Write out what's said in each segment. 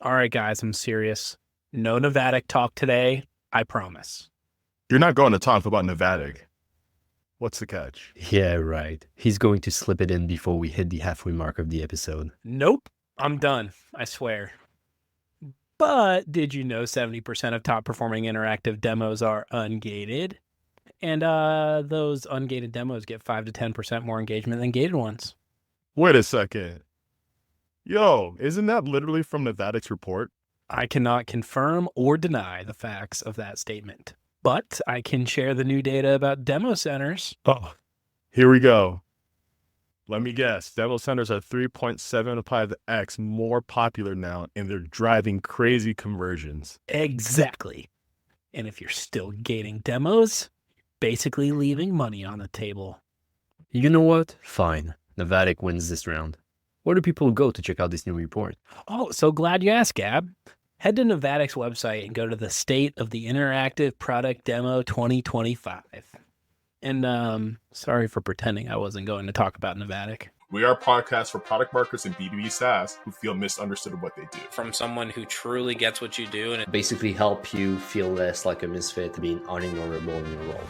All right, guys, I'm serious. No Nevadic talk today. I promise. You're not going to talk about Nevadic. What's the catch? Yeah, right. He's going to slip it in before we hit the halfway mark of the episode. Nope. I'm done. I swear. But did you know 70% of top performing interactive demos are ungated? And those ungated demos get 5 to 10% more engagement than gated ones. Wait a second. Yo, isn't that literally from Nevadic's report? I cannot confirm or deny the facts of that statement, but I can share the new data about demo centers. Oh, here we go. Let me guess. Demo centers are 3.75x more popular now, and they're driving crazy conversions. Exactly. And if you're still gating demos, you're basically leaving money on the table. You know what? Fine. Nevadic wins this round. Where do people go to check out this new report? Oh, so glad you asked, Gab. Head to Nevadic's website and go to the State of the Interactive Product Demo 2025. And sorry for pretending I wasn't going to talk about Nevadic. We are a podcast for product marketers and B2B SaaS who feel misunderstood in what they do. From someone who truly gets what you do. And Basically help you feel less like a misfit, being unignorable in your role.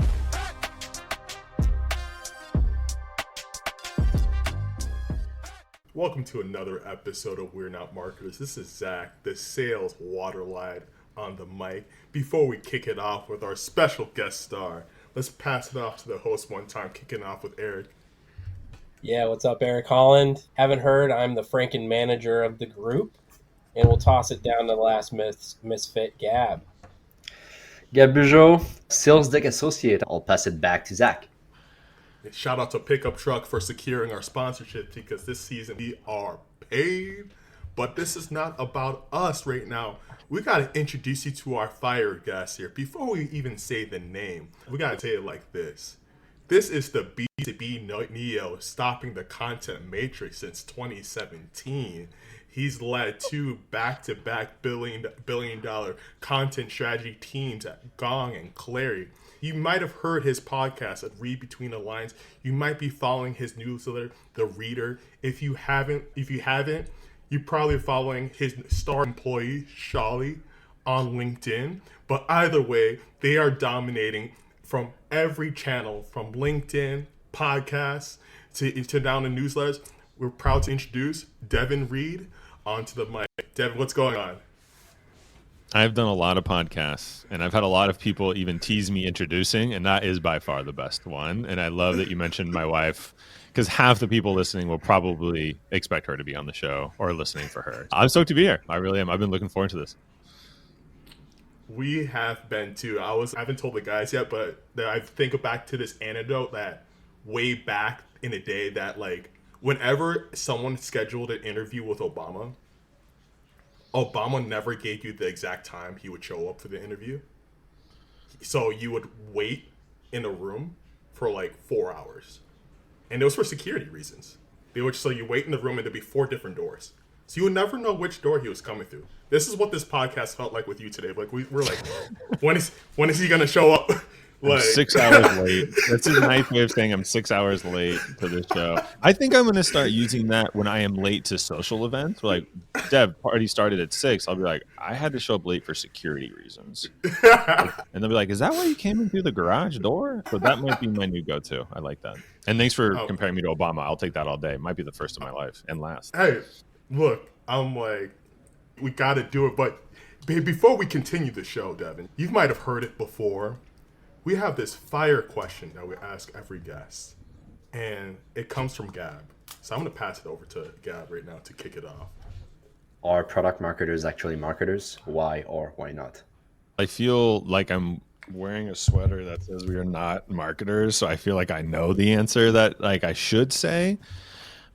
Welcome to another episode of We're Not Marketers. This is Zach, the sales waterline on the mic. Before we kick it off with our special guest star, let's pass it off to the host one time, kicking off with Eric. Yeah, what's up, Eric Holland? Haven't heard, I'm the Franken manager of the group, and we'll toss it down to the last misfit, Gab. Gab Bugeaud, sales deck associate. I'll pass it back to Zach. Shout out to Pickup Truck for securing our sponsorship, because this season we are paid. But this is not about us right now. We got to introduce you to our fire guest here. Before we even say the name, we got to say it like this. This is the B2B Neo stopping the content matrix since 2017. He's led two back-to-back billion-dollar content strategy teams at Gong and Clari. You might have heard his podcast at Read Between the Lines. You might be following his newsletter, The Reader. If you haven't, you're probably following his star employee, Shali, on LinkedIn. But either way, they are dominating from every channel, from LinkedIn, podcasts, to down to newsletters. We're proud to introduce Devin Reed onto the mic. Devin, what's going on? I've done a lot of podcasts, and I've had a lot of people even tease me introducing, and that is by far the best one. And I love that you mentioned my wife, because half the people listening will probably expect her to be on the show or listening for her. I'm stoked to be here. I really am. I've been looking forward to this. We have been too. I haven't told the guys yet, but I think back to this anecdote that way back in the day that, like, whenever someone scheduled an interview with Obama never gave you the exact time he would show up for the interview. So you would wait in a room for like 4 hours. And it was for security reasons. So you wait in the room and there'd be 4 different doors. So you would never know which door he was coming through. This is what this podcast felt like with you today. Like we're like, when is he gonna show up? Like, I'm 6 hours late. That's a nice way of saying I'm 6 hours late to this show. I think I'm going to start using that when I am late to social events. Like, Dev, party started at 6. I'll be like, I had to show up late for security reasons. And they'll be like, is that why you came in through the garage door? So that might be my new go-to. I like that. And thanks for comparing me to Obama. I'll take that all day. Might be the first of my life and last. Hey, look, I'm like, we got to do it. But before we continue the show, Devin, you might have heard it before. We have this fire question that we ask every guest, and it comes from Gab. So I'm going to pass it over to Gab right now to kick it off. Are product marketers actually marketers? Why or why not? I feel like I'm wearing a sweater that says we are not marketers, so I feel like I know the answer that like I should say.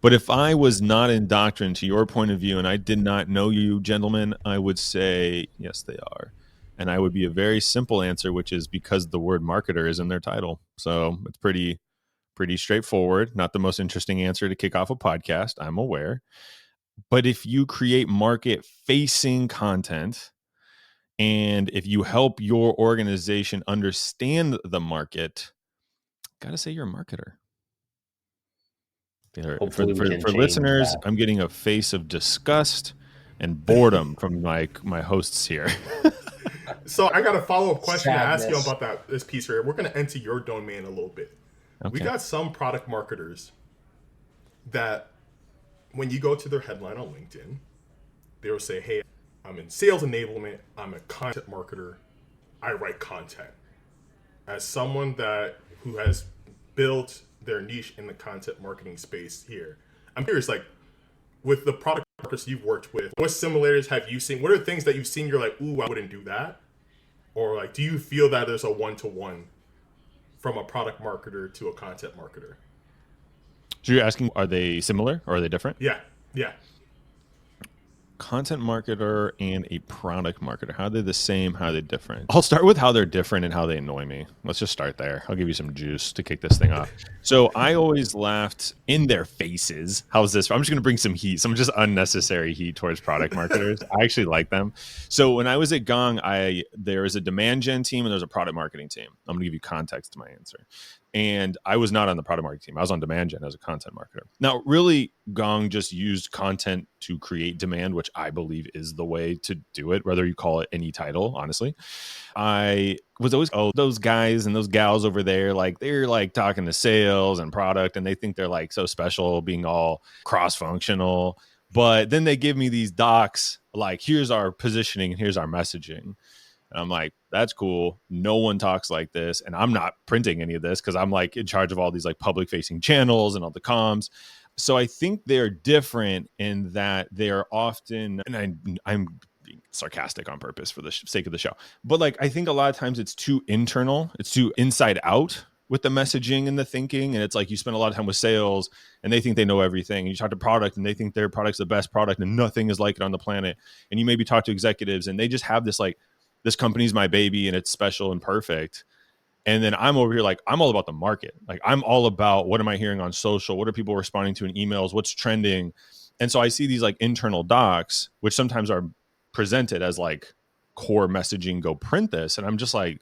But if I was not indoctrined to your point of view and I did not know you, gentlemen, I would say yes, they are. And I would be a very simple answer, which is because the word marketer is in their title. So it's pretty straightforward. Not the most interesting answer to kick off a podcast, I'm aware. But if you create market-facing content, and if you help your organization understand the market, gotta say you're a marketer. For listeners, I'm getting a face of disgust. and boredom from my hosts here. So I got a follow-up question to ask you Sadness. about this piece here. We're going to enter your domain a little bit. We Okay. got some product marketers that when you go to their headline on LinkedIn, they will say, hey, I'm in sales enablement. I'm a content marketer. I write content. As someone who has built their niche in the content marketing space here, I'm curious, like, with the product marketers you've worked with, what similarities have you seen? What are things that you've seen you're like, ooh, I wouldn't do that? Or like, do you feel that there's a one-to-one from a product marketer to a content marketer? So you're asking, are they similar or are they different? Yeah. Content marketer and a product marketer, how are they the same, how are they different? I'll start with how they're different and how they annoy me. Let's just start there. I'll give you some juice to kick this thing off. So I always laughed in their faces. How's this? I'm just going to bring some heat, some just unnecessary heat towards product marketers. I actually like them. So when I was at Gong, there was a demand gen team and there was a product marketing team. I'm going to give you context to my answer. And I was not on the product marketing team. I was on demand gen as a content marketer. Now, really, Gong just used content to create demand, which I believe is the way to do it, whether you call it any title, honestly. I was always, those guys and those gals over there, like they're like talking to sales and product and they think they're like so special being all cross-functional. But then they give me these docs like, here's our positioning and here's our messaging. And I'm like, that's cool. No one talks like this. And I'm not printing any of this because I'm like in charge of all these like public facing channels and all the comms. So I think they're different in that they're often, and I'm being sarcastic on purpose for the sake of the show, but like, I think a lot of times it's too internal. It's too inside out with the messaging and the thinking. And it's like, you spend a lot of time with sales and they think they know everything. And you talk to product and they think their product's the best product and nothing is like it on the planet. And you maybe talk to executives and they just have this like, this company's my baby and it's special and perfect. And then I'm over here like, I'm all about the market. Like I'm all about what am I hearing on social? What are people responding to in emails? What's trending? And so I see these like internal docs, which sometimes are presented as like core messaging, go print this. And I'm just like,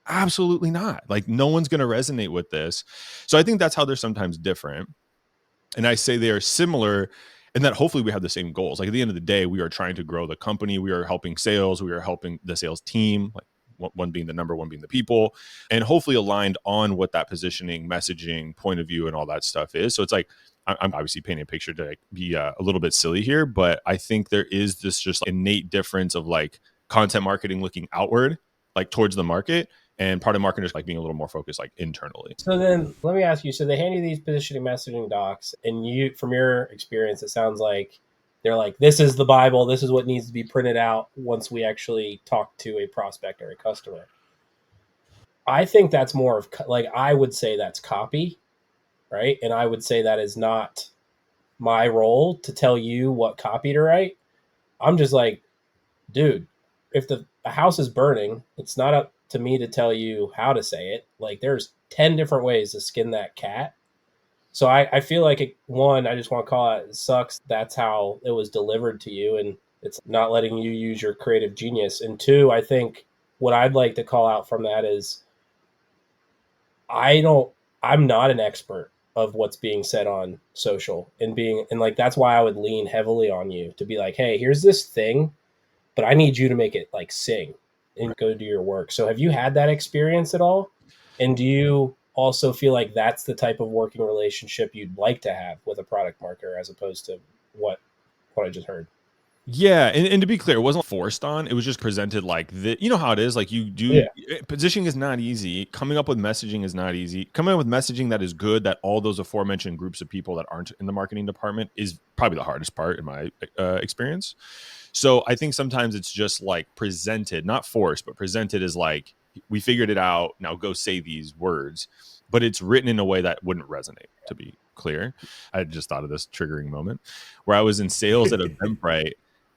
absolutely not. Like no one's going to resonate with this. So I think that's how they're sometimes different. And I say they are similar and that hopefully we have the same goals. Like at the end of the day, we are trying to grow the company. We are helping sales. We are helping the sales team, like one being the number, one being the people, and hopefully aligned on what that positioning, messaging, point of view, and all that stuff is. So it's like, I'm obviously painting a picture to like be a little bit silly here, but I think there is this just innate difference of like content marketing looking outward, like towards the market, and product marketers like being a little more focused like internally. So then let me ask you, so they hand you these positioning messaging docs and you, from your experience, it sounds like they're like, this is the Bible. This is what needs to be printed out once we actually talk to a prospect or a customer. I think that's more of like, I would say that's copy, right? And I would say that is not my role to tell you what copy to write. I'm just like, dude, if the house is burning, it's not up to me to tell you how to say it. Like there's 10 different ways to skin that cat. So I feel like I just want to call it sucks. That's how it was delivered to you. And it's not letting you use your creative genius. And two, I think what I'd like to call out from that is I'm not an expert of what's being said on social and like, that's why I would lean heavily on you to be like, hey, here's this thing, but I need you to make it like sing and go do your work. So have you had that experience at all? And do you also feel like that's the type of working relationship you'd like to have with a product marketer as opposed to what I just heard? Yeah, and to be clear, it wasn't forced on. It was just presented like the, you know how it is. Like you do, positioning is not easy. Coming up with messaging is not easy. Coming up with messaging that is good, that all those aforementioned groups of people that aren't in the marketing department is probably the hardest part in my experience. So I think sometimes it's just like presented, not forced, but presented as like, we figured it out. Now go say these words, but it's written in a way that wouldn't resonate, to be clear. I just thought of this triggering moment where I was in sales at Eventbrite.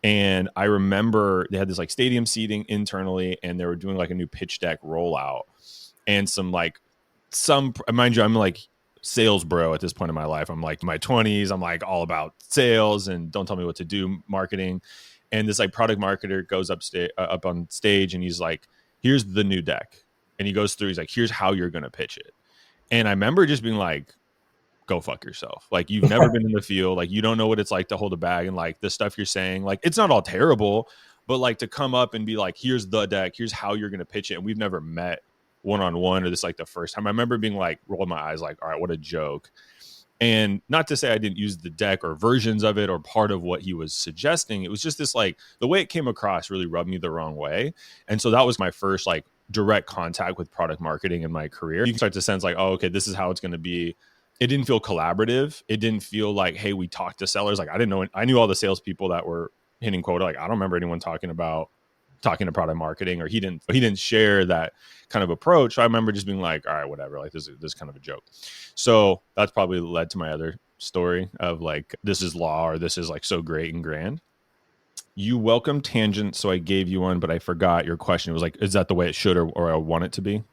And I remember they had this like stadium seating internally and they were doing like a new pitch deck rollout and mind you, I'm like sales bro at this point in my life. I'm like in my 20s. I'm like all about sales and don't tell me what to do, marketing. And this like product marketer goes up on stage and he's like, here's the new deck. And he goes through, he's like, here's how you're going to pitch it. And I remember just being like, go fuck yourself. Like, you've never been in the field. Like, you don't know what it's like to hold a bag, and like the stuff you're saying, like, it's not all terrible, but like to come up and be like, here's the deck, here's how you're going to pitch it. And we've never met one-on-one, or this like the first time. I remember being like, rolled my eyes like, all right, what a joke. And not to say I didn't use the deck or versions of it or part of what he was suggesting. It was just this, like, the way it came across really rubbed me the wrong way. And so that was my first like direct contact with product marketing in my career. You can start to sense like, oh, okay, this is how it's going to be. It didn't feel collaborative. It didn't feel like, hey, we talked to sellers. Like, I didn't know. I knew all the salespeople that were hitting quota. Like, I don't remember anyone talking to product marketing, or he didn't share that kind of approach. So I remember just being like, all right, whatever. Like, this is kind of a joke. So that's probably led to my other story of like, this is law, or this is like so great and grand. You welcome tangent, so I gave you one, but I forgot your question. It was like, is that the way it should or I want it to be?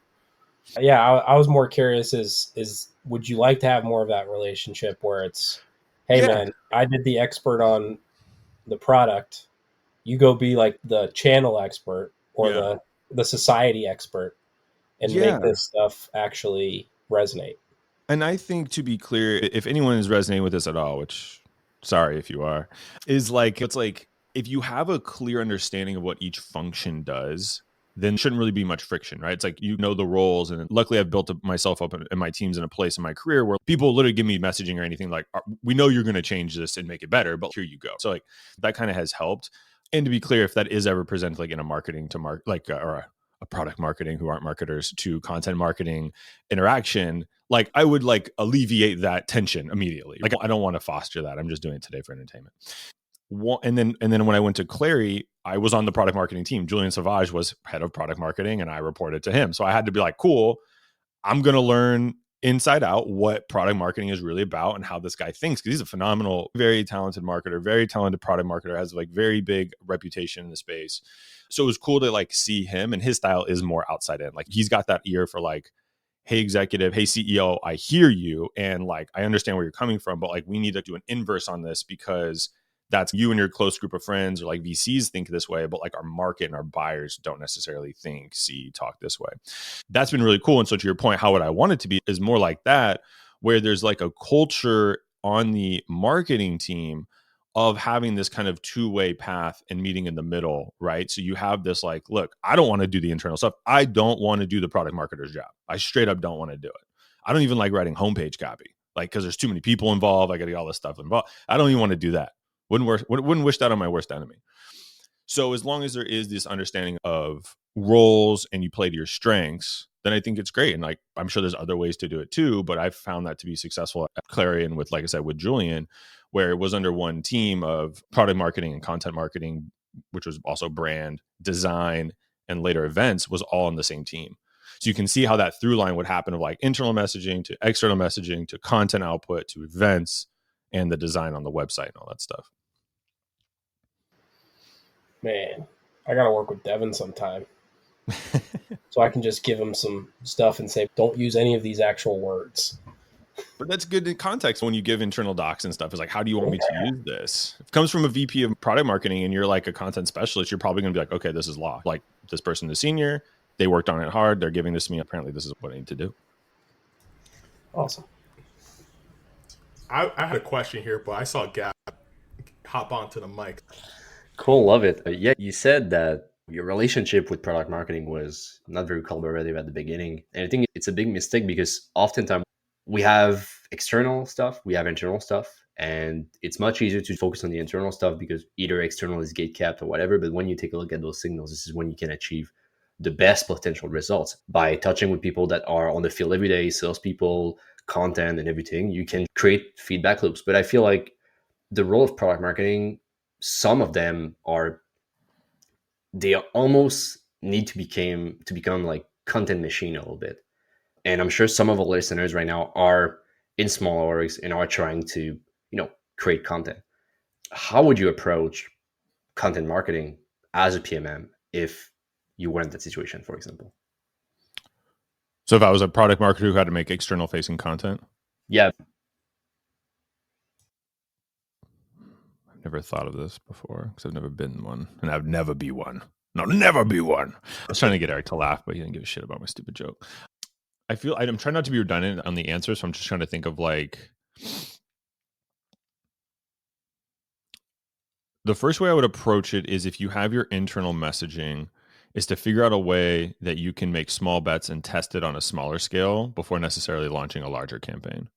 Yeah, I was more curious is would you like to have more of that relationship where it's, hey man, I did the expert on the product, you go be like the channel expert or the society expert and make this stuff actually resonate. And I think, to be clear, if anyone is resonating with this at all, which sorry if you are, is like, it's like, if you have a clear understanding of what each function does, then shouldn't really be much friction, right? It's like, you know, the roles. And luckily I've built myself up and my teams in a place in my career where people literally give me messaging or anything like, we know you're going to change this and make it better, but here you go. So like, that kind of has helped. And to be clear, if that is ever presented like in a marketing to or a product marketing who aren't marketers to content marketing interaction, like, I would like alleviate that tension immediately. Like, I don't want to foster that. I'm just doing it today for entertainment. And then when I went to Clari, I was on the product marketing team. Julian Savage was head of product marketing, and I reported to him. So I had to be like, cool, I'm going to learn inside out what product marketing is really about and how this guy thinks, because he's a phenomenal, very talented marketer, very talented product marketer, has like very big reputation in the space. So it was cool to like see him, and his style is more outside in. Like, he's got that ear for like, hey executive, hey CEO, I hear you, and like, I understand where you're coming from, but like, we need to do an inverse on this, because that's you and your close group of friends, or like VCs think this way, but like our market and our buyers don't necessarily think, see, talk this way. That's been really cool. And so to your point, how would I want it to be is more like that, where there's like a culture on the marketing team of having this kind of two-way path and meeting in the middle, right? So you have this like, look, I don't want to do the internal stuff. I don't want to do the product marketer's job. I straight up don't want to do it. I don't even like writing homepage copy, like, because there's too many people involved. I got to get all this stuff involved. I don't even want to do that. Wouldn't wish that on my worst enemy. So as long as there is this understanding of roles and you play to your strengths, then I think it's great. And like, I'm sure there's other ways to do it too, but I've found that to be successful at Clari, and with, like I said, with Julian, where it was under one team of product marketing and content marketing, which was also brand design and later events, was all on the same team. So you can see how that through line would happen of like internal messaging to external messaging to content output to events and the design on the website and all that stuff. Man, I got to work with Devin sometime. So I can just give him some stuff and say, don't use any of these actual words. But that's good in context when you give internal docs and stuff. It's like, how do you want me to use this? If it comes from a VP of product marketing and you're like a content specialist, you're probably going to be like, okay, this is law. Like, this person is senior. They worked on it hard. They're giving this to me. Apparently, this is what I need to do. Awesome. I had a question here, but I saw Gab hop onto the mic. Cool, love it. Yeah, you said that your relationship with product marketing was not very collaborative at the beginning. And I think it's a big mistake, because oftentimes we have external stuff, we have internal stuff, and it's much easier to focus on the internal stuff because either external is gatekept or whatever. But when you take a look at those signals, this is when you can achieve the best potential results by touching with people that are on the field every day, salespeople, content and everything. You can create feedback loops. But I feel like the role of product marketing, some of them they almost need to become like content machine a little bit. And I'm sure some of our listeners right now are in small orgs and are trying to, create content. How would you approach content marketing as a PMM if you were in that situation, for example? So if I was a product marketer who had to make external facing content? Yeah. I've never thought of this before because I've never been one, and I'd never be one. No, never be one. I was trying to get Eric to laugh, but he didn't give a shit about my stupid joke. I'm trying not to be redundant on the answer, so I'm just trying to think of like The first way I would approach it is if you have your internal messaging, is to figure out a way that you can make small bets and test it on a smaller scale before necessarily launching a larger campaign.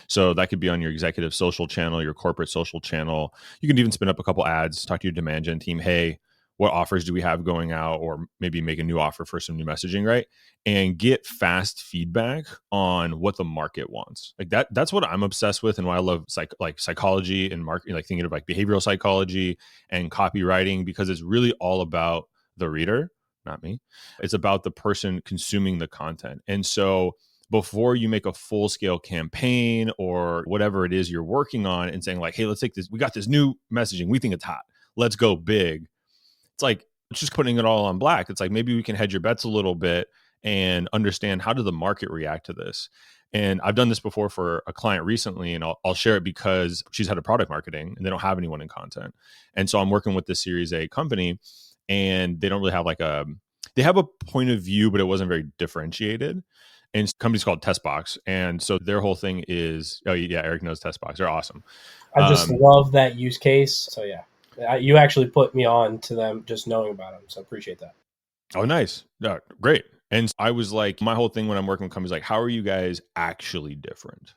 So that could be on your executive social channel, your corporate social channel. You can even spin up a couple ads, talk to your demand gen team. Hey, what offers do we have going out? Or maybe make a new offer for some new messaging, right? And get fast feedback on what the market wants. Like that's what I'm obsessed with, and why I love psychology and marketing, like thinking of like behavioral psychology and copywriting, because it's really all about the reader, not me. It's about the person consuming the content. And so before you make a full scale campaign or whatever it is you're working on and saying like, hey, let's take this, we got this new messaging, we think it's hot, let's go big. It's like, it's just putting it all on black. It's like, maybe we can hedge your bets a little bit and understand, how did the market react to this? And I've done this before for a client recently, and I'll share it because she's head of product marketing and they don't have anyone in content. And so I'm working with this Series A company, and they don't really have they have a point of view, but it wasn't very differentiated. And the company's called Testbox. And so their whole thing is, oh yeah, Eric knows Testbox. They're awesome. I just love that use case. So yeah, you actually put me on to them just knowing about them. So appreciate that. Oh, nice. No, great. And I was like, my whole thing when I'm working with companies, like, how are you guys actually different?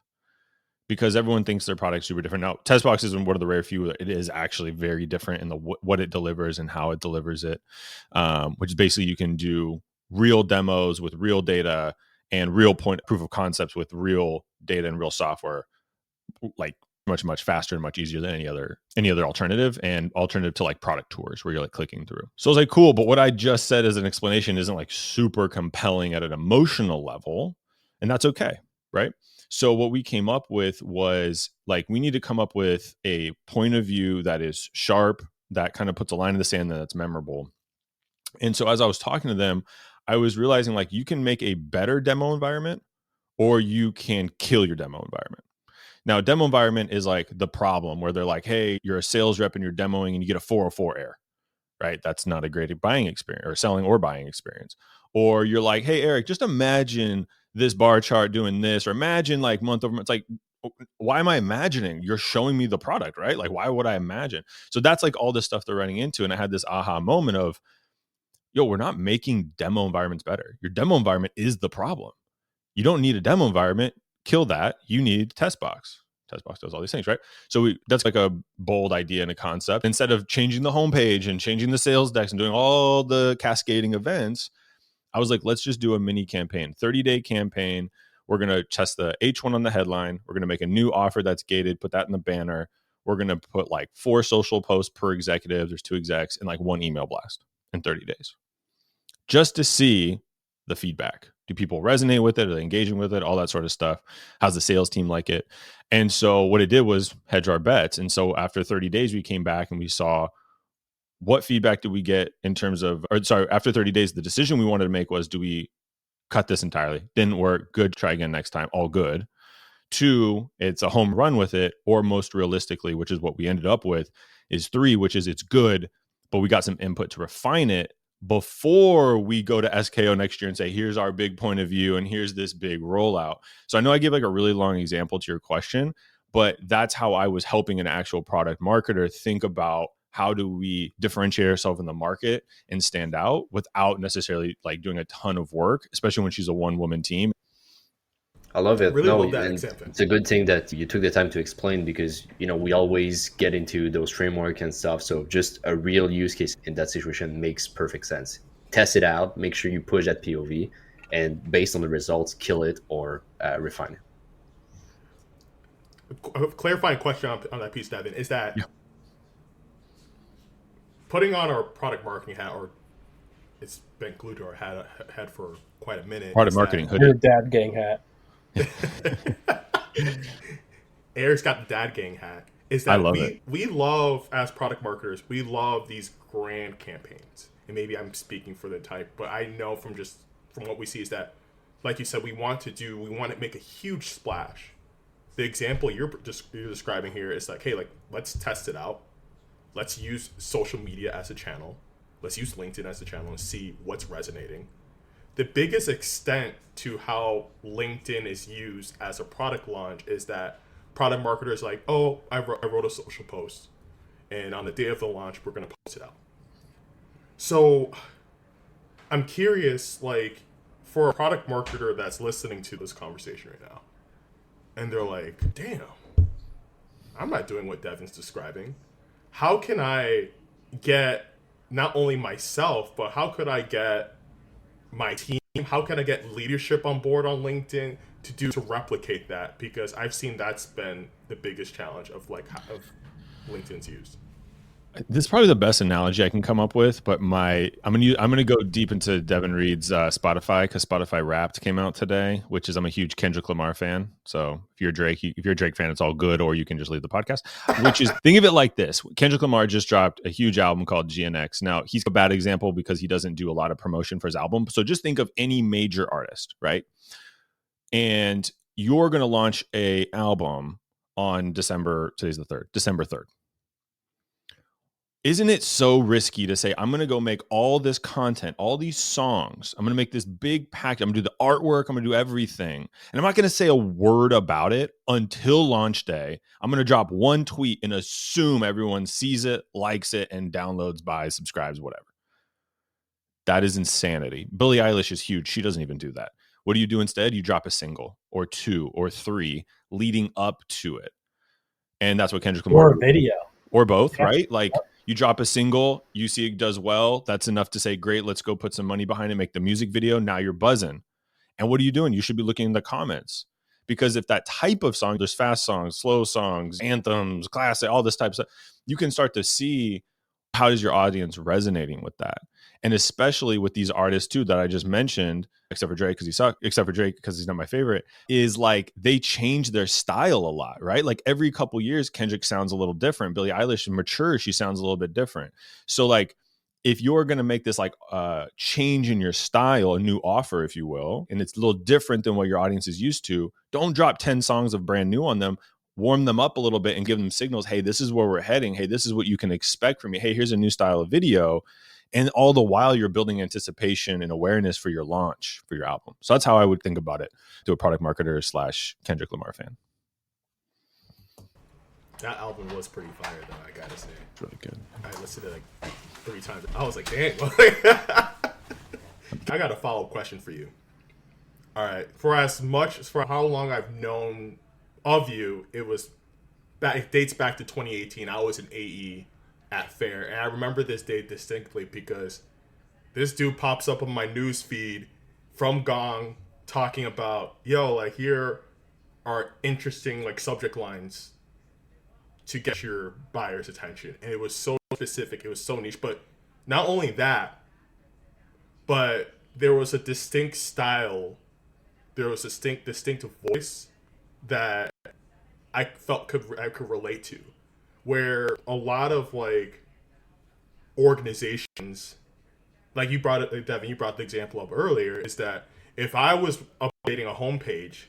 Because everyone thinks their product's super different. Now, Testbox is one of the rare few that it is actually very different in the what it delivers and how it delivers it, which is basically you can do real demos with real data and real point proof of concepts with real data and real software, like much faster and much easier than any other alternative, and alternative to like product tours where you're like clicking through. So I was like, cool, but what I just said as an explanation isn't like super compelling at an emotional level, and that's okay, right? So what we came up with was like, we need to come up with a point of view that is sharp, that kind of puts a line in the sand, that's memorable. And so as I was talking to them, I was realizing like, you can make a better demo environment, or you can kill your demo environment. Now, a demo environment is like the problem where they're like, hey, you're a sales rep and you're demoing and you get a 404 error, right? That's not a great buying experience, or selling or buying experience. Or you're like, hey, Eric, just imagine this bar chart doing this, or imagine like month over month. It's like, why am I imagining? You're showing me the product, right? Like, why would I imagine? So that's like all this stuff they're running into. And I had this aha moment of, yo, we're not making demo environments better. Your demo environment is the problem. You don't need a demo environment. Kill that. You need Testbox. Testbox does all these things, right? So that's like a bold idea and a concept. Instead of changing the homepage and changing the sales decks and doing all the cascading events, I was like, let's just do a mini campaign, 30-day campaign. We're going to test the H1 on the headline. We're going to make a new offer that's gated, put that in the banner. We're going to put like 4 social posts per executive. There's 2 execs, and like 1 email blast in 30 days. Just to see the feedback. Do people resonate with it? Are they engaging with it? All that sort of stuff. How's the sales team like it? And so what it did was hedge our bets. And so after 30 days, we came back and we saw, what feedback did we get in terms of, after 30 days, the decision we wanted to make was, do we cut this entirely? Didn't work. Good. Try again next time. All good. 2, it's a home run with it, or most realistically, which is what we ended up with, is 3, which is it's good, but we got some input to refine it before we go to SKO next year and say, here's our big point of view and here's this big rollout. So I know I give like a really long example to your question, but that's how I was helping an actual product marketer think about, how do we differentiate ourselves in the market and stand out without necessarily like doing a ton of work, especially when she's a 1-woman team. I love it. Really No, love that and example. it's a good thing that you took the time to explain, because we always get into those framework and stuff. So just a real use case in that situation makes perfect sense. Test it out, make sure you push that POV, and based on the results, kill it or refine it. A clarifying question on that piece, Devin, is that putting on our product marketing hat, or it's been glued to our head for quite a minute. Product marketing hoodie. Your dad gang hat. Eric's got the dad gang hat. Is that we love, as product marketers, we love these grand campaigns. And maybe I'm speaking for the type, but I know from what we see is that, like you said, we want to make a huge splash. The example you're describing here is like, hey, like, let's test it out. Let's use social media as a channel. Let's use LinkedIn as a channel and see what's resonating. The biggest extent to how LinkedIn is used as a product launch is that product marketers like, oh, I wrote a social post, and on the day of the launch, we're going to post it out. So I'm curious, like, for a product marketer that's listening to this conversation right now, and they're like, damn, I'm not doing what Devin's describing. How can I get not only myself, but how could I get my team? How can I get leadership on board on LinkedIn to replicate that? Because I've seen that's been the biggest challenge of LinkedIn's used. This is probably the best analogy I can come up with, but I'm gonna go deep into Devin Reed's Spotify, because Spotify Wrapped came out today, which is, I'm a huge Kendrick Lamar fan. So if you're a Drake fan, it's all good, or you can just leave the podcast. Which is, think of it like this: Kendrick Lamar just dropped a huge album called GNX. Now he's a bad example because he doesn't do a lot of promotion for his album. So just think of any major artist, right? And you're gonna launch a album on December 3rd. Isn't it so risky to say, I'm going to go make all this content, all these songs, I'm going to make this big package, I'm going to do the artwork, I'm going to do everything, and I'm not going to say a word about it until launch day. I'm going to drop one tweet and assume everyone sees it, likes it, and downloads, buys, subscribes, whatever. That is insanity. Billie Eilish is huge. She doesn't even do that. What do you do instead? You drop a single or two or three leading up to it. And that's what Kendrick Lamar or a video. Or both, right? Like, you drop a single, you see it does well. That's enough to say, great, let's go put some money behind it, make the music video. Now you're buzzing. And what are you doing? You should be looking in the comments. Because if that type of song, there's fast songs, slow songs, anthems, classic, all this type of stuff, you can start to see how is your audience resonating with that. And especially with these artists too that I just mentioned, except for Drake because he's not my favorite, is like they change their style a lot, right? Like every couple years, Kendrick sounds a little different. Billie Eilish matures, she sounds a little bit different. So like, if you're going to make this like change in your style, a new offer, if you will, and it's a little different than what your audience is used to, don't drop 10 songs of brand new on them. Warm them up a little bit and give them signals. Hey, this is where we're heading. Hey, this is what you can expect from me. Hey, here's a new style of video. And all the while you're building anticipation and awareness for your launch for your album. So that's how I would think about it to a product marketer / Kendrick Lamar fan. That album was pretty fire, though, I gotta say. It's really good. I listened to it like 3 times. I was like, dang. I got a follow-up question for you. All right. For how long I've known of you, it dates back to 2018. I was an AE at Fair, and I remember this date distinctly because this dude pops up on my news feed from Gong talking about, yo, like, here are interesting like subject lines to get your buyer's attention. And it was so specific, it was so niche. But not only that, but there was a distinct style, there was a distinct voice that I felt I could relate to, where a lot of like organizations, like you brought it, Devin, you brought the example up earlier, is that if I was updating a homepage,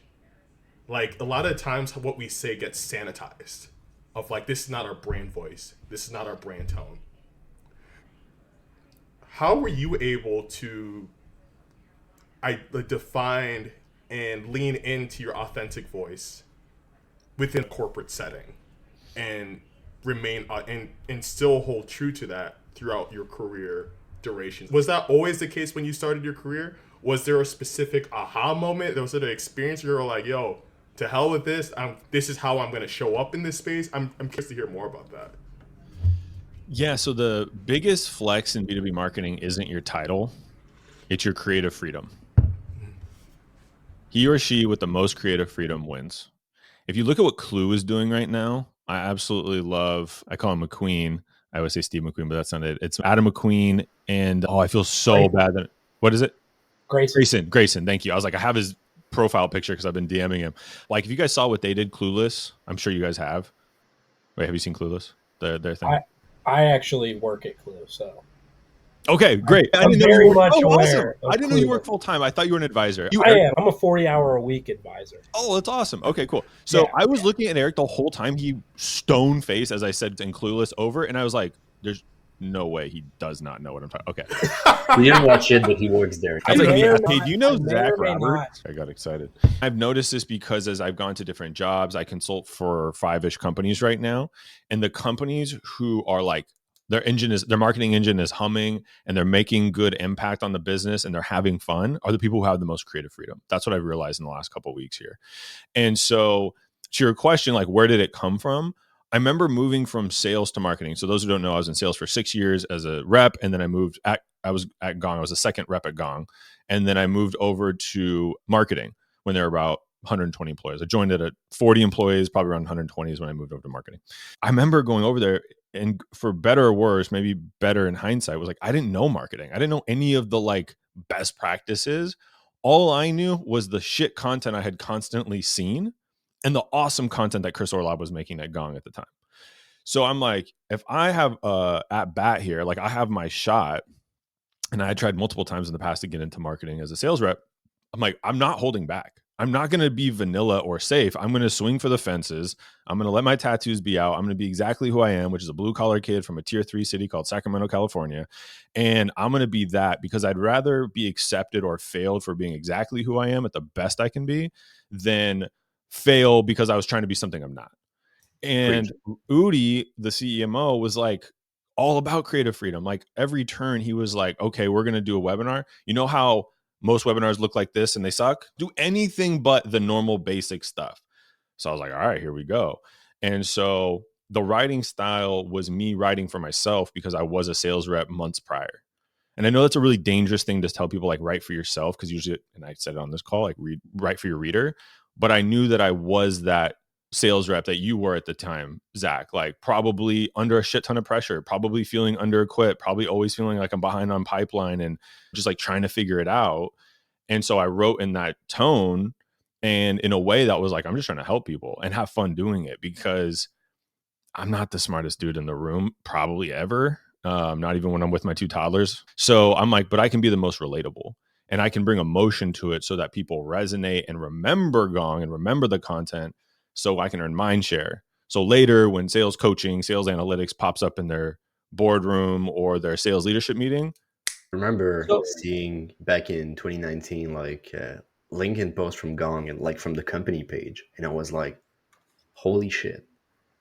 like a lot of times what we say gets sanitized of like, this is not our brand voice, this is not our brand tone. How were you able to define and lean into your authentic voice within a corporate setting and remain and still hold true to that throughout your career duration? Was that always the case when you started your career? Was there a specific aha moment? Was it an experience where you were like, yo, to hell with this, this is how I'm going to show up in this space? I'm curious to hear more about that. Yeah, so the biggest flex in B2B marketing isn't your title, it's your creative freedom. He or she with the most creative freedom wins. If you look at what Clue is doing right now, I absolutely love, I call him McQueen. I always say Steve McQueen, but that's not it. It's Adam McQueen, and I feel so bad that, what is it? Grayson, thank you. I was like, I have his profile picture because I've been DMing him. Like, if you guys saw what they did, Clueless, I'm sure you guys have. Wait, have you seen Clueless? Their thing? I actually work at Clue, so. Okay, great. I'm very much aware. I didn't know you worked full time. I thought you were an advisor. I am. I'm a 40-hour-a-week advisor. Oh, that's awesome. Okay, cool. So I was looking at Eric the whole time. He stone faced, as I said in Clueless, over, and I was like, "There's no way, he does not know what I'm talking. Okay. We didn't watch it, but he works there. I was like, may or hey, not- do you know I may Zach or may Roberts? I got excited. I've noticed this because as I've gone to different jobs, I consult for 5-ish companies right now. And the companies who are like, their marketing engine is humming and they're making good impact on the business and they're having fun are the people who have the most creative freedom. That's what I've realized in the last couple of weeks here. And so to your question, like, where did it come from? I remember moving from sales to marketing. So those who don't know, I was in sales for 6 years as a rep. And then I was at Gong. I was a second rep at Gong. And then I moved over to marketing when there were about 120 employees. I joined it at 40 employees, probably around 120 is when I moved over to marketing. I remember going over there, and for better or worse, maybe better in hindsight, was like, I didn't know marketing. I didn't know any of the like best practices. All I knew was the shit content I had constantly seen and the awesome content that Chris Orlob was making at Gong at the time. So I'm like, if I have at bat here, like I have my shot, and I tried multiple times in the past to get into marketing as a sales rep, I'm like, I'm not holding back. I'm not going to be vanilla or safe. I'm going to swing for the fences. I'm going to let my tattoos be out. I'm going to be exactly who I am, which is a blue collar kid from a tier 3 city called Sacramento, California. And I'm going to be that because I'd rather be accepted or failed for being exactly who I am at the best I can be than fail because I was trying to be something I'm not. And Udi, the CMO, was like all about creative freedom. Like every turn he was like, okay, we're going to do a webinar. You know how most webinars look like this and they suck? Do anything but the normal basic stuff. So I was like, all right, here we go. And so the writing style was me writing for myself because I was a sales rep months prior. And I know that's a really dangerous thing to tell people, like, write for yourself, because usually, and I said it on this call, like write for your reader. But I knew that I was that sales rep that you were at the time, Zach, like probably under a shit ton of pressure, probably feeling under equipped, probably always feeling like I'm behind on pipeline and just like trying to figure it out. And so I wrote in that tone and in a way that was like, I'm just trying to help people and have fun doing it, because I'm not the smartest dude in the room, probably ever. Not even when I'm with my 2 toddlers. So I'm like, but I can be the most relatable and I can bring emotion to it so that people resonate and remember Gong and remember the content, so I can earn mind share. So later when sales coaching, sales analytics pops up in their boardroom or their sales leadership meeting. I remember seeing back in 2019, like LinkedIn posts from Gong and like from the company page. And I was like, holy shit.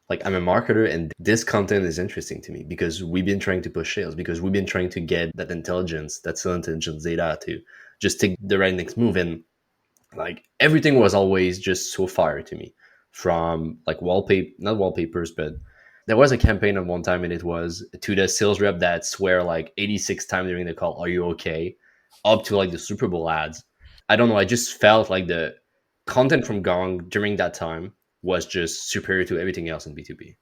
Like, I'm a marketer and this content is interesting to me because we've been trying to push sales, because we've been trying to get that intelligence, that sales intelligence data to just take the right next move. And like everything was always just so fire to me, from like not wallpapers, but there was a campaign at one time and it was to the sales rep that swear like 86 times during the call, are you okay? Up to like the Super Bowl ads. I don't know. I just felt like the content from Gong during that time was just superior to everything else in B2B.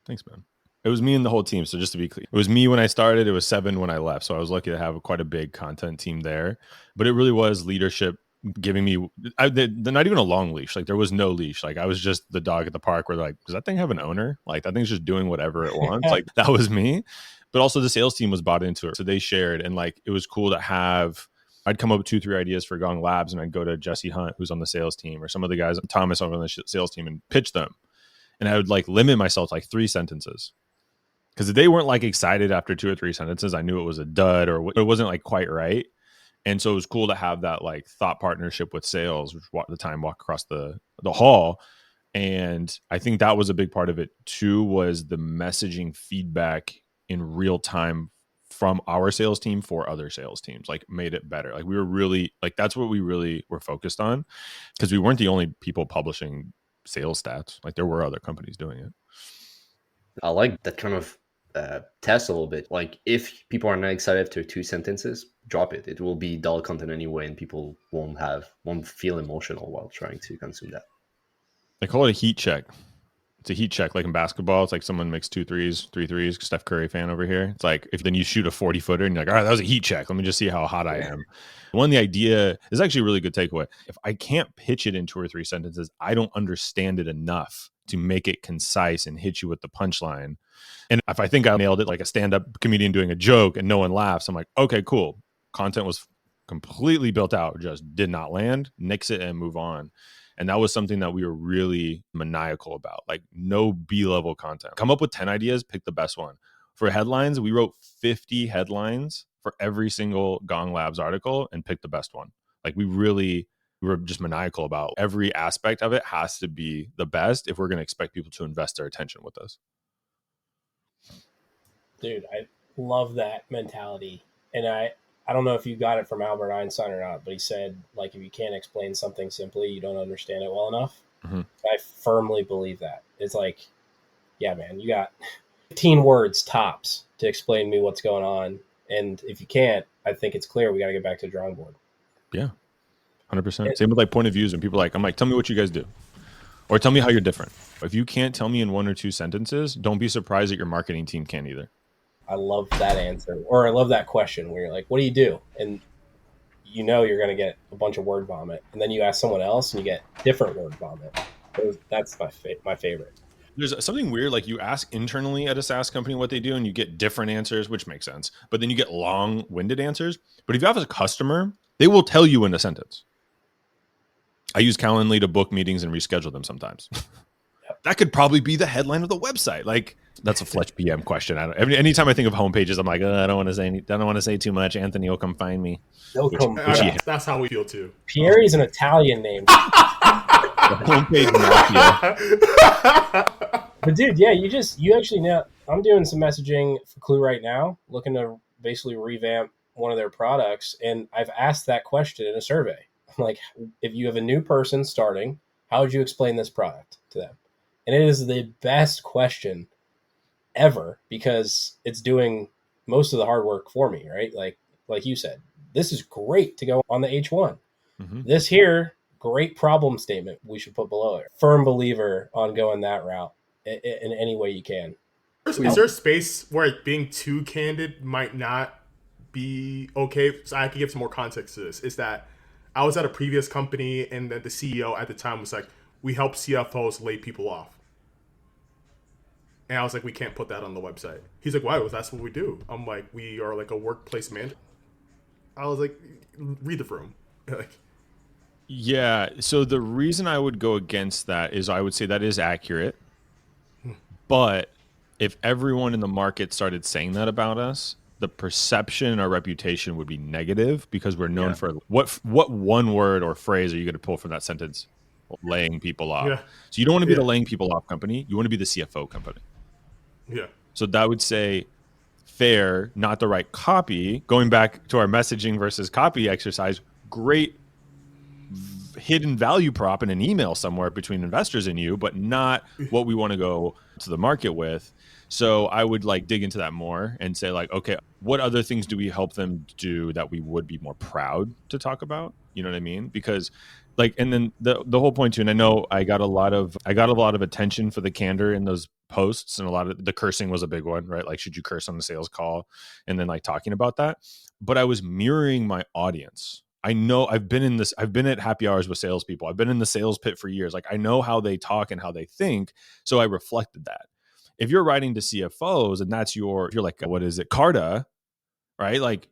Thanks, man. It was me and the whole team. So just to be clear, it was me when I started. It was 7 when I left. So I was lucky to have quite a big content team there. But it really was leadership giving me, they're not even a long leash. Like there was no leash. Like I was just the dog at the park where they're like, does that thing have an owner? Like that thing's just doing whatever it wants. Like that was me. But also the sales team was bought into it. So they shared, and like it was cool to have, I'd come up with 2-3 ideas for Gong Labs and I'd go to Jesse Hunt, who's on the sales team, or some of the guys, Thomas on the sales team, and pitch them. And I would like limit myself to like 3 sentences. Because if they weren't like excited after 2 or 3 sentences, I knew it was a dud or it wasn't like quite right. And so it was cool to have that like thought partnership with sales, which at the time walk across the hall. And I think that was a big part of it too, was the messaging feedback in real time from our sales team for other sales teams, like made it better. Like we were really like, that's what we really were focused on, because we weren't the only people publishing sales stats. Like there were other companies doing it. I like that kind of test a little bit. Like if people are not excited after 2 sentences, drop it. It will be dull content anyway, and people won't feel emotional while trying to consume that. They call it a heat check. It's a heat check, like in basketball. It's like someone makes 2 threes, 3 threes. Steph Curry fan over here. It's like if then you shoot a 40-footer and you're like, all right, that was a heat check. Let me just see how hot I am. The idea is actually a really good takeaway. If I can't pitch it in 2 or 3 sentences, I don't understand it enough to make it concise and hit you with the punchline. And if I think I nailed it like a stand-up comedian doing a joke and no one laughs, I'm like, okay, cool. Content was completely built out, just did not land, nix it and move on. And that was something that we were really maniacal about. Like no B-level content. Come up with 10 ideas, pick the best one. For headlines, we wrote 50 headlines for every single Gong Labs article and picked the best one. Like we were just maniacal about every aspect of it has to be the best if we're going to expect people to invest their attention with us. Dude, I love that mentality. And I don't know if you got it from Albert Einstein or not, but he said, like, if you can't explain something simply, you don't understand it well enough. Mm-hmm. I firmly believe that. It's like, yeah, man, you got 15 words tops to explain to me what's going on. And if you can't, I think it's clear we got to get back to the drawing board. Yeah, 100%. Same with like point of views. And people are like, I'm like, tell me what you guys do. Or tell me how you're different. If you can't tell me in 1 or 2 sentences, don't be surprised that your marketing team can't either. I love that answer. Or I love that question where you're like, what do you do? And you know you're going to get a bunch of word vomit. And then you ask someone else and you get different word vomit. That's my favorite. There's something weird, like you ask internally at a SaaS company what they do and you get different answers, which makes sense. But then you get long-winded answers. But if you have a customer, they will tell you in a sentence. I use Calendly to book meetings and reschedule them sometimes. That could probably be the headline of the website. Like that's a Fletch PM question. Anytime I think of homepages, I'm like, I don't want to say too much. Anthony will come find me. That's how we feel too. Pieri's an Italian name. Homepage mafia. But dude, yeah, you actually know. I'm doing some messaging for Clue right now, looking to basically revamp one of their products, and I've asked that question in a survey. I'm like, if you have a new person starting, how would you explain this product to them? And it is the best question ever because it's doing most of the hard work for me, right? Like you said, this is great to go on the H1. Mm-hmm. This here, great problem statement we should put below it. Firm believer on going that route in any way you can. Is there a space where being too candid might not be okay? So I can give some more context to this. Is that I was at a previous company and the CEO at the time was like, we help CFOs lay people off. And I was like, we can't put that on the website. He's like, why? Well, that's what we do. I'm like, we are like a workplace manager. I was like, read the room. Yeah. So the reason I would go against that is I would say that is accurate. But if everyone in the market started saying that about us, the perception and our reputation would be negative because we're known for what one word or phrase are you going to pull from that sentence? Laying people off. Yeah. So you don't want to be the laying people off company. You want to be the CFO company. Yeah. So that would say fair, not the right copy. Going back to our messaging versus copy exercise, great hidden value prop in an email somewhere between investors and you, but not what we want to go to the market with. So I would like dig into that more and say like, okay, what other things do we help them do that we would be more proud to talk about? You know what I mean? Because like, and then the whole point too, and I know I got a lot of attention for the candor in those posts, and a lot of the cursing was a big one, right? Like, should you curse on the sales call? And then like talking about that, but I was mirroring my audience. I know I've been at happy hours with salespeople. I've been in the sales pit for years. Like I know how they talk and how they think. So I reflected that. If you're writing to CFOs and if you're like, what is it? Carta, right? Like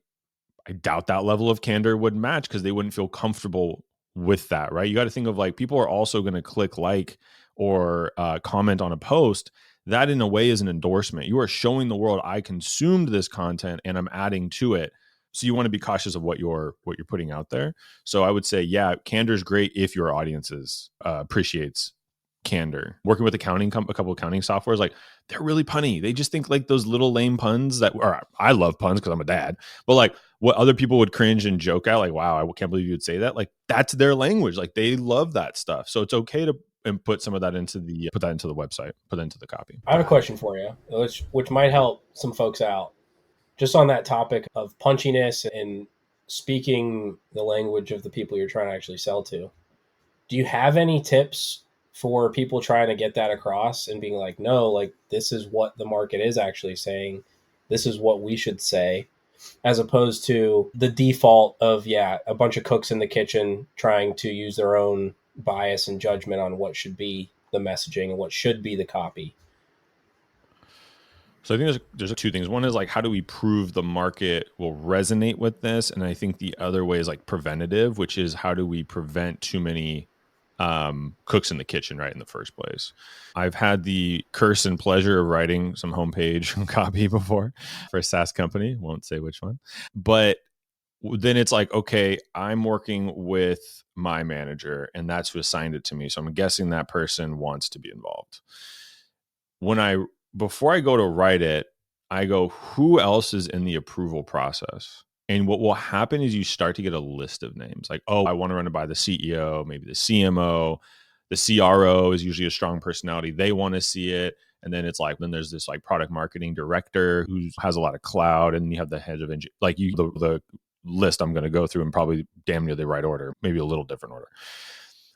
I doubt that level of candor would match because they wouldn't feel comfortable with that, right? You got to think of like people are also going to click like or comment on a post. That in a way is an endorsement. You are showing the world I consumed this content and I'm adding to it. So you want to be cautious of what you're putting out there. So I would say, yeah, candor is great if your audience appreciates candor. Working with a couple accounting softwares, like they're really punny. They just think like those little lame puns I love puns because I'm a dad, but like what other people would cringe and joke at, like, wow, I can't believe you would say that. Like that's their language. Like they love that stuff. So it's okay to put some of that into the website, put that into the copy. I have a question for you, which might help some folks out. Just on that topic of punchiness and speaking the language of the people you're trying to actually sell to. Do you have any tips for people trying to get that across and being like, no, like this is what the market is actually saying. This is what we should say, as opposed to the default of, a bunch of cooks in the kitchen trying to use their own bias and judgment on what should be the messaging and what should be the copy. So I think there's 2 things. One is like, how do we prove the market will resonate with this? And I think the other way is like preventative, which is how do we prevent too many cooks in the kitchen right in the first place. I've had the curse and pleasure of writing some homepage copy before for a SaaS company. Won't say which one. But then it's like, okay, I'm working with my manager and that's who assigned it to me. So I'm guessing that person wants to be involved. Before I go to write it, I go, who else is in the approval process? And what will happen is you start to get a list of names like, oh, I want to run it by the CEO, maybe the CMO, the CRO is usually a strong personality. They want to see it. And then it's like, then there's this like product marketing director who has a lot of cloud. And you have the head of engineering, like the list I'm going to go through and probably damn near the right order, maybe a little different order.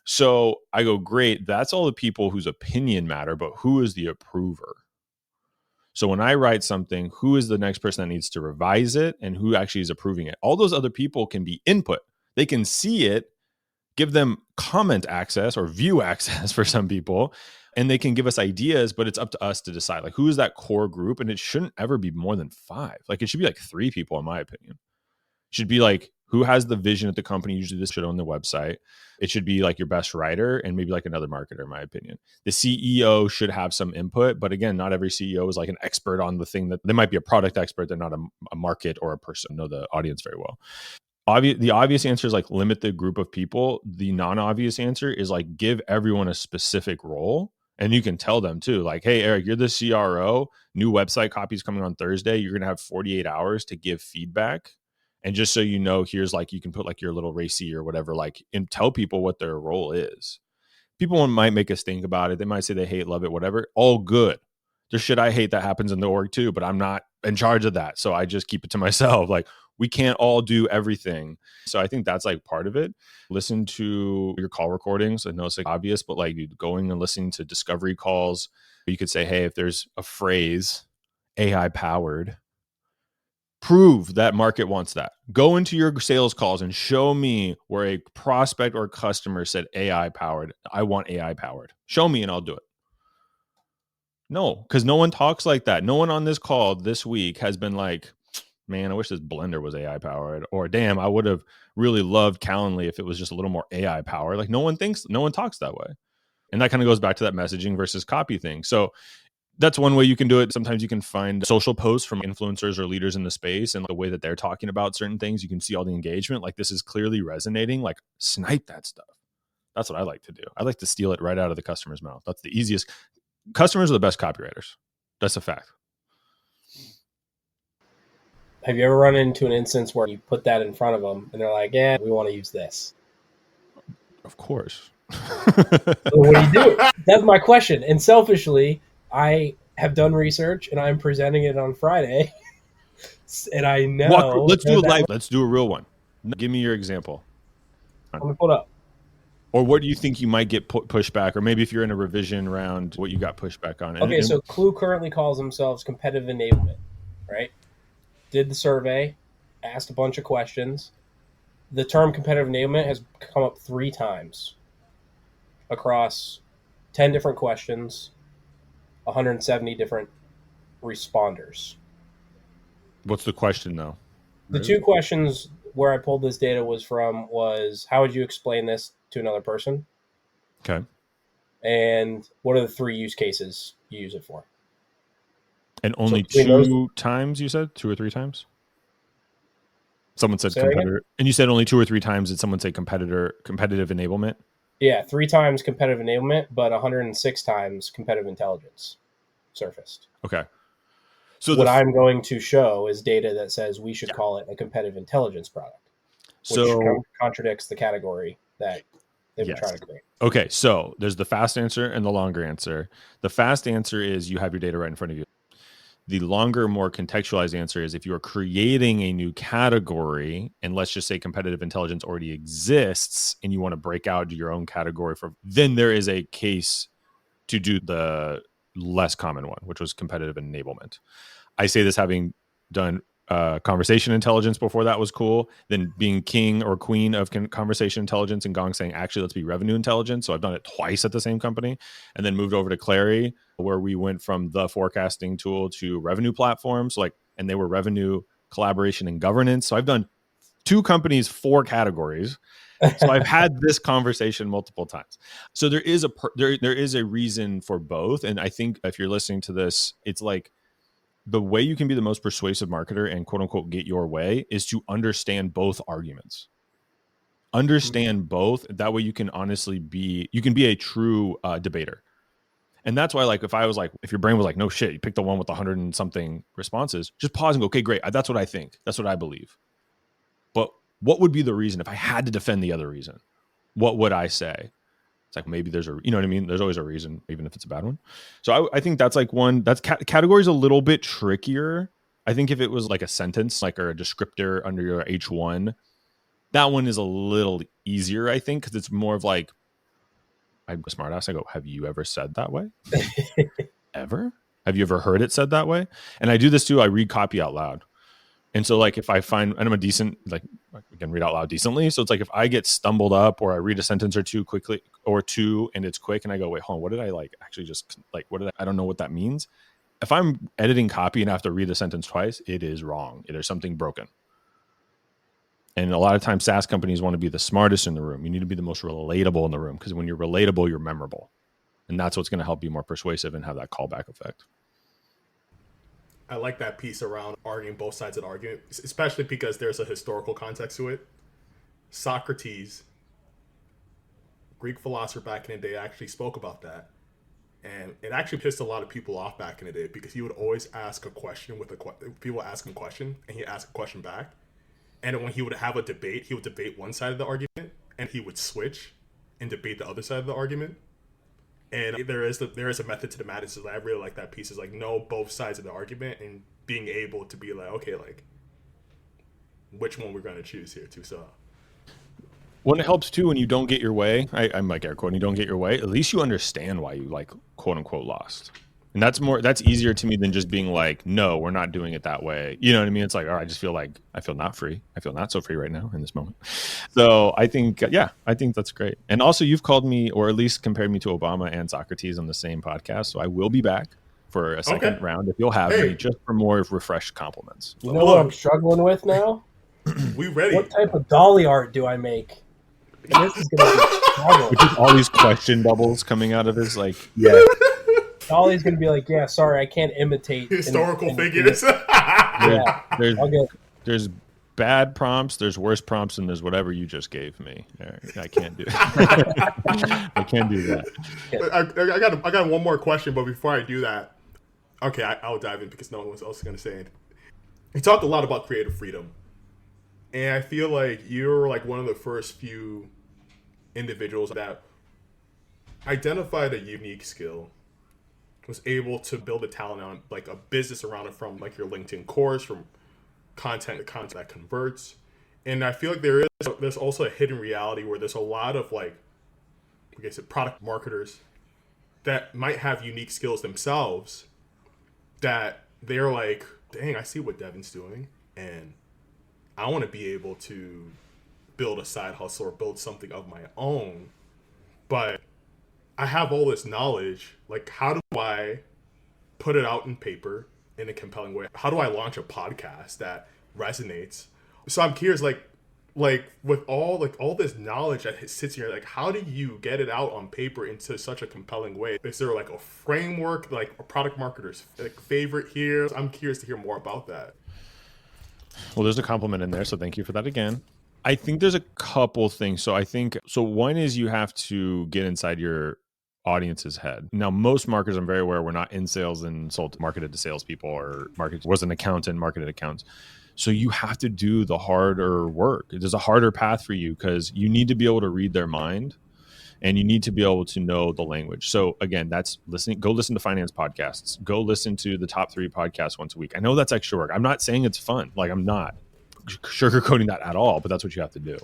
So I go, great. That's all the people whose opinion matter, but who is the approver? So when I write something, who is the next person that needs to revise it and who actually is approving it? All those other people can be input. They can see it, give them comment access or view access for some people, and they can give us ideas, but it's up to us to decide like who is that core group. And it shouldn't ever be more than 5. Like it should be like 3 people in my opinion. It should be like who has the vision at the company. Usually this should on the website. It should be like your best writer and maybe like another marketer, in my opinion. The CEO should have some input, but again, not every CEO is like an expert on the thing. That they might be a product expert. They're not a market or a person, know the audience very well. The obvious answer is like limit the group of people. The non-obvious answer is like give everyone a specific role. And you can tell them too, like, hey, Eric, you're the CRO. New website copies coming on Thursday. You're going to have 48 hours to give feedback. And just so you know, here's like, you can put like your little racy or whatever, like, and tell people what their role is. People might make us think about it. They might say they hate, love it, whatever. All good. There's shit I hate that happens in the org too, but I'm not in charge of that. So I just keep it to myself. Like we can't all do everything. So I think that's like part of it. Listen to your call recordings. I know it's like obvious, but like going and listening to discovery calls, you could say, hey, if there's a phrase AI powered, prove that market wants that. Go into your sales calls and show me where a prospect or customer said AI powered. I want AI powered. Show me and I'll do it. No, because no one talks like that. No one on this call this week has been like, man, I wish this blender was AI powered. Or damn, I would have really loved Calendly if it was just a little more AI powered. Like no one talks that way. And that kind of goes back to that messaging versus copy thing. So that's one way you can do it. Sometimes you can find social posts from influencers or leaders in the space and the way that they're talking about certain things. You can see all the engagement. Like this is clearly resonating. Like snipe that stuff. That's what I like to do. I like to steal it right out of the customer's mouth. That's the easiest. Customers are the best copywriters. That's a fact. Have you ever run into an instance where you put that in front of them and they're like, yeah, we want to use this? Of course. So what do you do? That's my question. And selfishly, I have done research and I'm presenting it on Friday. And I know. Let's do a live. Let's do a real one. Give me your example. Let me pull it up. Or what do you think you might get pushback? Or maybe if you're in a revision round, what you got pushback on? Okay, so Clue currently calls themselves competitive enablement, right? Did the survey, asked a bunch of questions. The term competitive enablement has come up 3 times across 10 different questions, 170 different responders. What's the question though? The 2 questions where I pulled this data was how would you explain this to another person? Okay. And what are the 3 use cases you use it for? And only 2 times you said? 2 or 3 times? Someone said competitor. And you said only 2 or 3 times did someone say competitive enablement? Yeah, 3 times competitive enablement, but 106 times competitive intelligence surfaced. Okay. So what I'm going to show is data that says we should call it a competitive intelligence product, which contradicts the category that they've been trying to create. Okay, so there's the fast answer and the longer answer. The fast answer is you have your data right in front of you. The longer, more contextualized answer is if you are creating a new category, and let's just say competitive intelligence already exists, and you want to break out your own category, then there is a case to do the less common one, which was competitive enablement. I say this having done conversation intelligence before that was cool, then being king or queen of conversation intelligence and Gong saying, actually, let's be revenue intelligence. So I've done it twice at the same company, and then moved over to Clari, where we went from the forecasting tool to revenue platforms, and they were revenue, collaboration, and governance. So I've done 2 companies, 4 categories. So I've had this conversation multiple times. So there is a reason for both. And I think if you're listening to this, it's like the way you can be the most persuasive marketer and quote unquote get your way is to understand both arguments. Understand both. That way you can honestly be a true debater. And that's why, like, if your brain was like, no shit, you picked the one with 100 and something responses, just pause and go, okay, great. That's what I think. That's what I believe. But what would be the reason if I had to defend the other reason? What would I say? It's like, maybe there's you know what I mean? There's always a reason, even if it's a bad one. So I think that's like category is a little bit trickier. I think if it was like a sentence, like, or a descriptor under your H1, that one is a little easier, I think, because it's more of like, I'm a smart ass. I go, have you ever said that way? Ever? Have you ever heard it said that way? And I do this too. I read copy out loud. And so, like, if I find, and I'm a decent, like, I can read out loud decently. So it's like, if I get stumbled up or I read a sentence or two quickly or two and it's quick and I go, wait, hold on, what did I I don't know what that means. If I'm editing copy and I have to read the sentence twice, it is wrong. There's something broken. And a lot of times SaaS companies want to be the smartest in the room. You need to be the most relatable in the room, because when you're relatable, you're memorable. And that's what's going to help you more persuasive and have that callback effect. I like that piece around arguing both sides of the argument, especially because there's a historical context to it. Socrates, Greek philosopher back in the day, actually spoke about that. And it actually pissed a lot of people off back in the day, because he would always ask a question people ask him a question and he'd ask a question back. And when he would have a debate, he would debate one side of the argument and he would switch and debate the other side of the argument. And there is a method to the madness. I really like that piece. Is like, know both sides of the argument and being able to be like, okay, like, which one we're going to choose here too. So when it helps too, when you don't get your way, I'm like air quoting, you don't get your way, at least you understand why you, like, quote unquote lost. And that's easier to me than just being like, no, we're not doing it that way. You know what I mean? It's like, all right, I feel not free. I feel not so free right now in this moment. So I think that's great. And also, you've called me, or at least compared me to Obama and Socrates on the same podcast. So I will be back for a second round if you'll have me, just for more refreshed compliments. You know what I'm struggling with now? We ready? What type of dolly art do I make? This is going to be a struggle. Which is all these question bubbles coming out of his, like, yeah. Dolly's going to be like, yeah, sorry, I can't imitate historical figures. Yeah, there's bad prompts, there's worse prompts, and there's whatever you just gave me. I can't do it. I can't do that. I got one more question, but before I do that, okay, I'll dive in because no one else is going to say it. You talked a lot about creative freedom, and I feel like you're like one of the first few individuals that identified a unique skill, was able to build a talent on, like, a business around it, from like your LinkedIn course, from content that converts. And I feel like there's also a hidden reality where there's a lot of, like I said, product marketers that might have unique skills themselves, that they're like, dang, I see what Devin's doing, and I want to be able to build a side hustle or build something of my own, but I have all this knowledge. Like, how do I put it out in paper in a compelling way? How do I launch a podcast that resonates? So I'm curious, like with all this knowledge that sits here, like, how do you get it out on paper into such a compelling way? Is there like a framework, like a product marketer's favorite here? I'm curious to hear more about that. Well, there's a compliment in there, so thank you for that again. I think there's a couple things. So one is you have to get inside your audience's head. Now, most marketers, I'm very aware, we're not in sales and marketed to salespeople, or was an accountant, marketed accounts. So you have to do the harder work. There's a harder path for you, because you need to be able to read their mind and you need to be able to know the language. So again, that's listening. Go listen to finance podcasts. Go listen to the top 3 podcasts once a week. I know that's extra work. I'm not saying it's fun. Like, I'm not sugarcoating that at all, but that's what you have to do.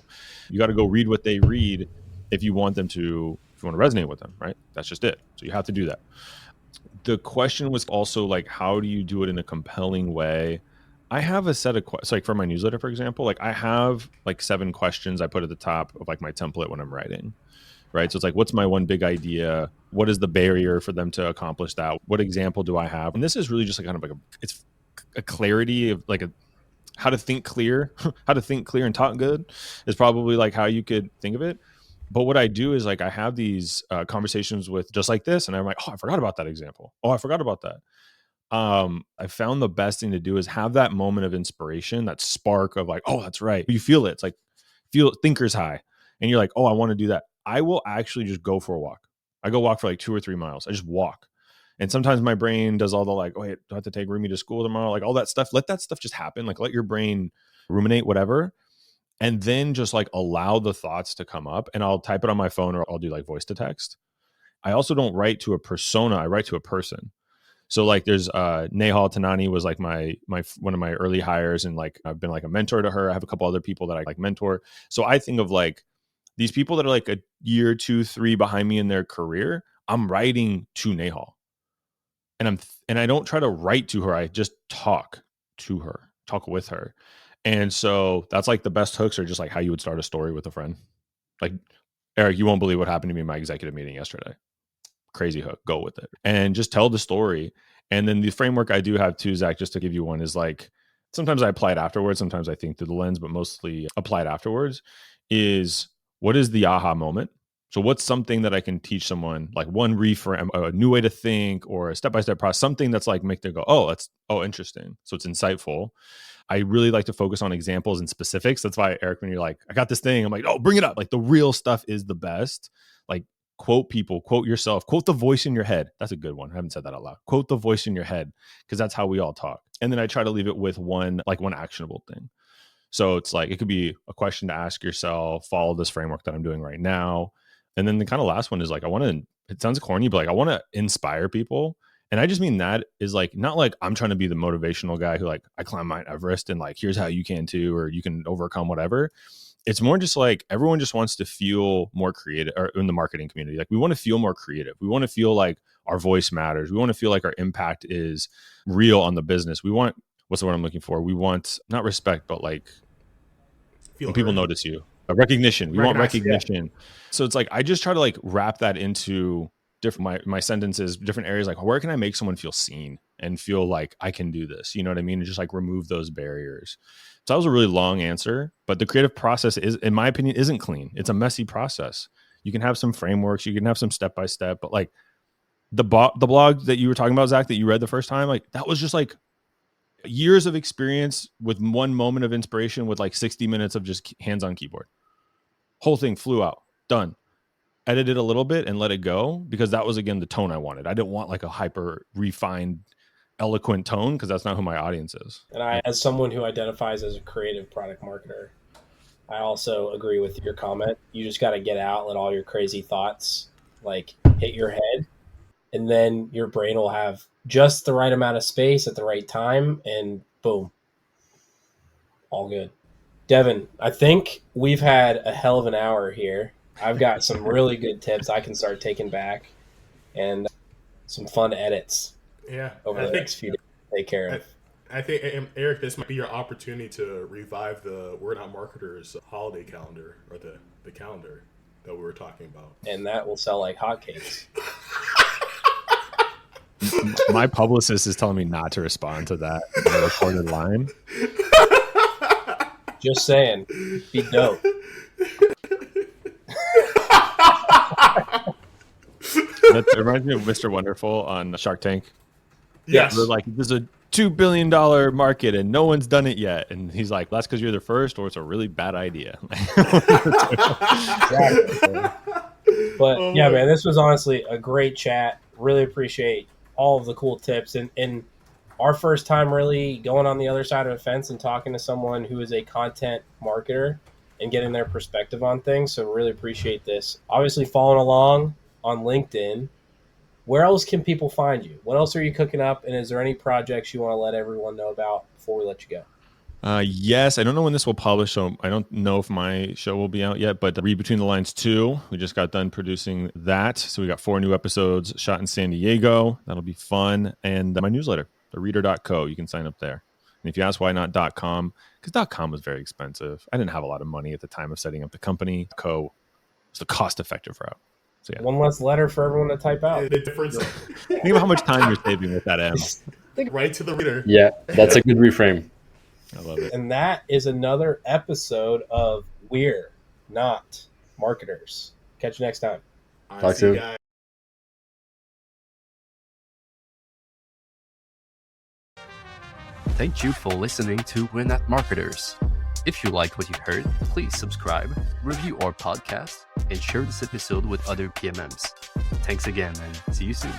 You got to go read what they read if you want to resonate with them, right? That's just it. So you have to do that. The question was also, like, how do you do it in a compelling way? I have a set of questions, like for my newsletter, for example, like I have like 7 questions I put at the top of like my template when I'm writing, right? So it's like, what's my one big idea? What is the barrier for them to accomplish that? What example do I have? And this is really just like kind of like it's a clarity of like how to think clear, how to think clear and talk good is probably like how you could think of it. But what I do is like I have these conversations with just like this, and I'm like, oh, I forgot about that example. Oh, I forgot about that. I found the best thing to do is have that moment of inspiration, that spark of like, oh, that's right. You feel it. It's like feel thinker's high, and you're like, oh, I want to do that. I will actually just go for a walk. I go walk for like 2 or 3 miles. I just walk. And sometimes my brain does all the like, oh, wait, do I have to take Rumi to school tomorrow? Like all that stuff. Let that stuff just happen. Like let your brain ruminate, whatever. And then just like allow the thoughts to come up, and I'll type it on my phone or I'll do like voice to text. I also don't write to a persona. I write to a person. So like there's Nehal Tanani was like my one of my early hires, and like I've been like a mentor to her. I have a couple other people that I like mentor. So I think of like these people that are like a year, 2, 3 behind me in their career. I'm writing to Nehal. And I don't try to write to her. I just talk to her, talk with her. And so that's like the best hooks are just like how you would start a story with a friend. Like, Eric, you won't believe what happened to me in my executive meeting yesterday. Crazy hook, go with it. And just tell the story. And then the framework I do have too, Zach, just to give you one, is like, sometimes I apply it afterwards. Sometimes I think through the lens, but mostly apply it afterwards, is what is the aha moment? So what's something that I can teach someone, like one reframe, a new way to think, or a step-by-step process, something that's like make them go, oh, interesting. So it's insightful. I really like to focus on examples and specifics. That's why, Eric, when you're like, I got this thing, I'm like, oh, bring it up. Like the real stuff is the best. Like quote people, quote yourself, quote the voice in your head. That's a good one. I haven't said that out loud. Quote the voice in your head, because that's how we all talk. And then I try to leave it with one actionable thing. So it's like, it could be a question to ask yourself, follow this framework that I'm doing right now. And then the kind of last one is like, it sounds corny, but like, I want to inspire people. And I just mean that is like, not like I'm trying to be the motivational guy who like, I climb Mount Everest and like, here's how you can too, or you can overcome whatever. It's more just like, everyone just wants to feel more creative, or in the marketing community. Like we want to feel more creative. We want to feel like our voice matters. We want to feel like our impact is real on the business. We want, what's the word I'm looking for? We want not respect, but like when people notice you. Recognition. We want recognition. Yeah. So it's like, I just try to like wrap that into different, my sentences, different areas. Like, where can I make someone feel seen and feel like I can do this? You know what I mean? And just like remove those barriers. So that was a really long answer, but the creative process is, in my opinion, isn't clean. It's a messy process. You can have some frameworks, you can have some step-by-step, but like the blog that you were talking about, Zach, that you read the first time, like that was just like years of experience with one moment of inspiration with like 60 minutes of just hands on keyboard. Whole thing flew out, done. Edited a little bit and let it go, because that was, again, the tone I wanted. I didn't want like a hyper refined, eloquent tone, because that's not who my audience is. And I, as someone who identifies as a creative product marketer, I also agree with your comment. You just got to get out, let all your crazy thoughts like hit your head, and then your brain will have just the right amount of space at the right time, and boom, all good. Devin, I think we've had a hell of an hour here. I've got some really good tips I can start taking back, and some fun edits. Yeah, over the next few days to take care of. I think, Eric, this might be your opportunity to revive the We're Not Marketers holiday calendar, or the calendar that we were talking about. And that will sell like hotcakes. My publicist is telling me not to respond to that on a recorded line. Just saying, be dope. That reminds me of Mr. Wonderful on Shark Tank. Yes. They're like, there's a $2 billion market and no one's done it yet. And he's like, that's because you're the first, or it's a really bad idea. But yeah, man, this was honestly a great chat. Really appreciate all of the cool tips. And our first time really going on the other side of the fence and talking to someone who is a content marketer and getting their perspective on things. So really appreciate this. Obviously following along on LinkedIn. Where else can people find you? What else are you cooking up? And is there any projects you want to let everyone know about before we let you go? Yes, I don't know when this will publish, so I don't know if my show will be out yet, but Read Between the Lines 2, we just got done producing that. So we got 4 new episodes shot in San Diego. That'll be fun. And my newsletter, thereader.co, you can sign up there. And if you ask why not .com, because .com was very expensive. I didn't have a lot of money at the time of setting up the company. Co was the cost-effective route. So, yeah. One less letter for everyone to type out. The difference. Think about how much time you're saving with that M. Right to the reader. Yeah, that's a good reframe. I love it. And that is another episode of We're Not Marketers. Catch you next time. All right, Talk see you soon. guys. Thank you for listening to We're Not Marketers. If you liked what you heard, please subscribe, review our podcast, and share this episode with other PMMs. Thanks again, and see you soon.